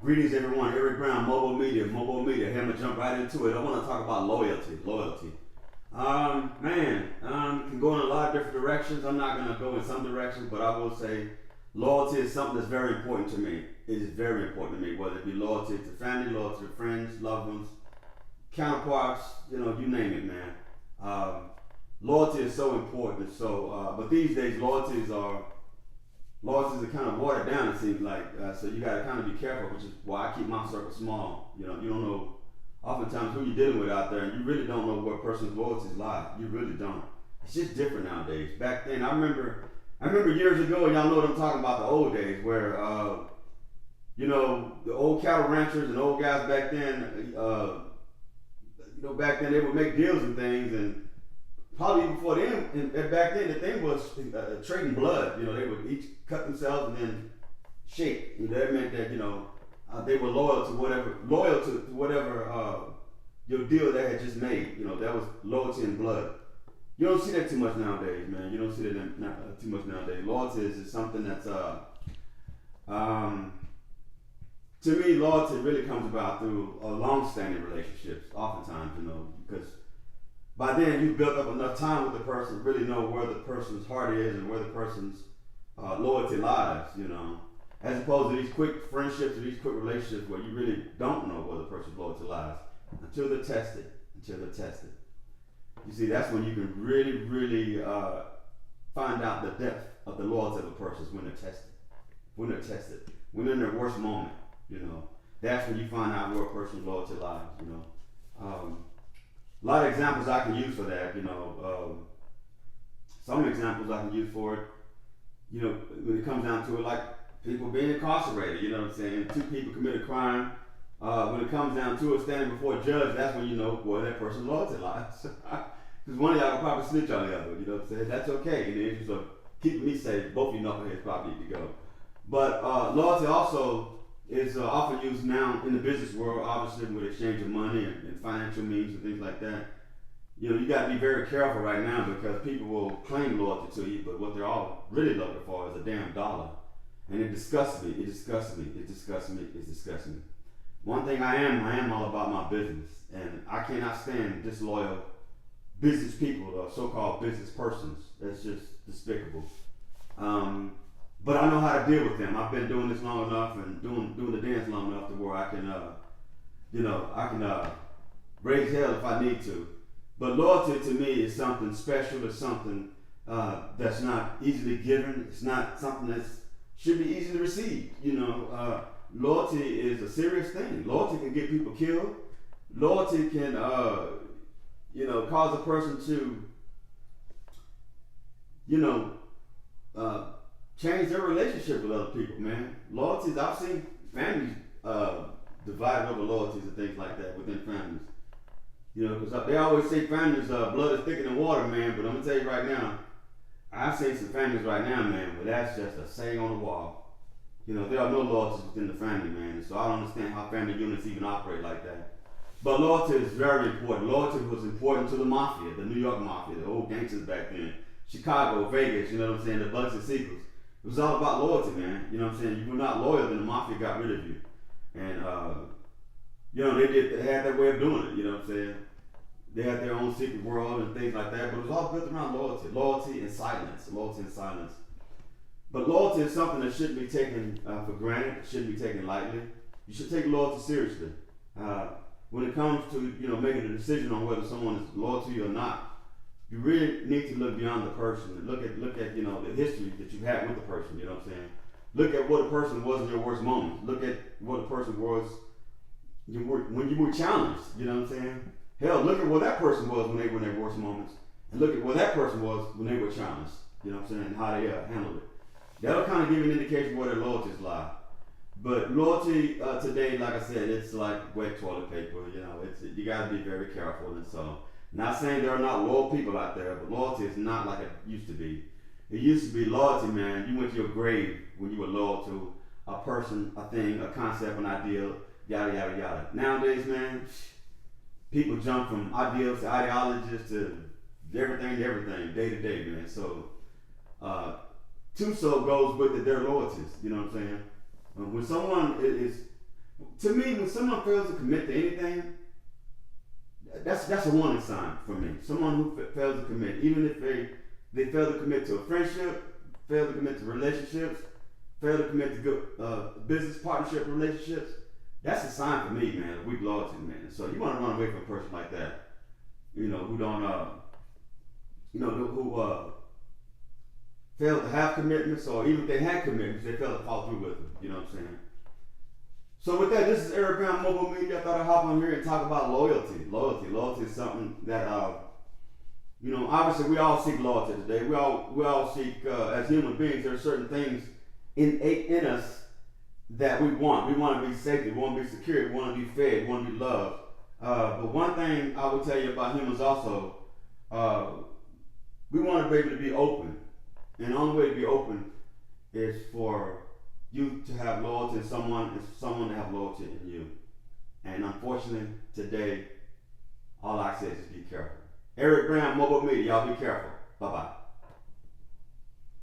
Greetings, everyone. Eric Brown, MOBO-Media. MOBO-Media. Hey, I'm gonna jump right into it. I want to talk about loyalty. Loyalty. Can go in a lot of different directions. I'm not gonna go in some directions, but I will say loyalty is something that's very important to me. It is very important to me, whether it be loyalty to family, loyalty to friends, loved ones, counterparts. You name it, man. Loyalty is so important. But these days, loyalties are kind of watered down, it seems like. So you got to kind of be careful, which is why I keep my circle small. You don't know oftentimes who you're dealing with out there, and you really don't know where a person's loyalties lie. You really don't. It's just different nowadays. Back then, I remember years ago, and y'all know what I'm talking about, the old days where, the old cattle ranchers and old guys back then, back then they would make deals and things, and probably even before then, and back then the thing was trading blood. They would each cut themselves and then shake. That meant that they were loyal to whatever your deal they had just made. That was loyalty in blood. You don't see that too much nowadays, man. You don't see that too much nowadays. Loyalty is something that's to me, loyalty really comes about through long-standing relationships. Oftentimes, because by then you've built up enough time with the person to really know where the person's heart is and where the person's loyalty lies, as opposed to these quick friendships or these quick relationships where you really don't know where the person's loyalty lies until they're tested. You see, that's when you can really, really find out the depth of the loyalty of a person is when they're tested. When they're in their worst moment, that's when you find out where a person's loyalty lies, a lot of examples I can use for that, some examples I can use for it, when it comes down to it, like people being incarcerated, you know what I'm saying? Two people commit a crime. When it comes down to it, standing before a judge, that's when you know where that person's loyalty lies. Because one of y'all will probably snitch on the other, you know what I'm saying? That's okay. In the interest of keeping me safe, both of you knuckleheads probably need to go. But loyalty also is often used now in the business world, obviously with exchange of money and financial means and things like that. You got to be very careful right now because people will claim loyalty to you, but what they're all really looking for is a damn dollar. And it disgusts me. One thing I am all about my business, and I cannot stand disloyal business people or so-called business persons. That's just despicable. But I know how to deal with them. I've been doing this long enough and doing the dance long enough to where I can, raise hell if I need to. But loyalty to me is something special. It's something that's not easily given. It's not something that should be easily received. Loyalty is a serious thing. Loyalty can get people killed. Loyalty can, cause a person to, change their relationship with other people, man. Loyalties, I've seen families divided over loyalties and things like that within families. Because they always say families, blood is thicker than water, man. But I'm going to tell you right now, I've seen some families right now, man, but that's just a saying on the wall. There are no loyalties within the family, man. So I don't understand how family units even operate like that. But loyalty is very important. Loyalty was important to the mafia, the New York mafia, the old gangsters back then. Chicago, Vegas, you know what I'm saying, the Bucks and Seagulls. It was all about loyalty, man. You know what I'm saying? You were not loyal, then the mafia got rid of you. And, they had their way of doing it, you know what I'm saying? They had their own secret world and things like that, but it was all built around loyalty. Loyalty and silence. But loyalty is something that shouldn't be taken for granted. It shouldn't be taken lightly. You should take loyalty seriously. When it comes to, making a decision on whether someone is loyal to you or not, you really need to look beyond the person and look at the history that you had with the person, you know what I'm saying? Look at what a person was in your worst moments. Look at what a person was when you were challenged, you know what I'm saying? Hell, look at where that person was when they were in their worst moments. And look at where that person was when they were challenged, you know what I'm saying, and how they handled it. That'll kind of give you an indication where their loyalties lie. But loyalty today, like I said, it's like wet toilet paper, you gotta be very careful. And so, not saying there are not loyal people out there, but loyalty is not like it used to be. It used to be loyalty, man. You went to your grave when you were loyal to a person, a thing, a concept, an ideal, yada, yada, yada. Nowadays, man, people jump from ideals to ideologies to everything to everything, day to day, man. So, so goes with it, their loyalties, you know what I'm saying? When someone is To me, when someone fails to commit to anything, that's a warning sign for me. Someone who fails to commit, even if they fail to commit to a friendship, fail to commit to relationships, fail to commit to good business partnership relationships, that's a sign for me, man, of weak loyalty, man. So you want to run away from a person like that, who don't, who fail to have commitments, or even if they had commitments, they fail to follow through with them. You know what I'm saying? So with that, this is Eric Brown, MOBO-Media. I thought I'd hop on here and talk about loyalty. Loyalty is something that, obviously we all seek loyalty today. We all seek, as human beings, there are certain things innate in us that we want. We want to be safe, we want to be secure, we want to be fed, we want to be loved. But one thing I will tell you about humans also, we want to be able to be open. And the only way to be open is for you to have loyalty in someone, and someone to have loyalty in you. And unfortunately, today, all I say is just be careful. Eric Brown, MOBO-Media, y'all be careful. Bye-bye.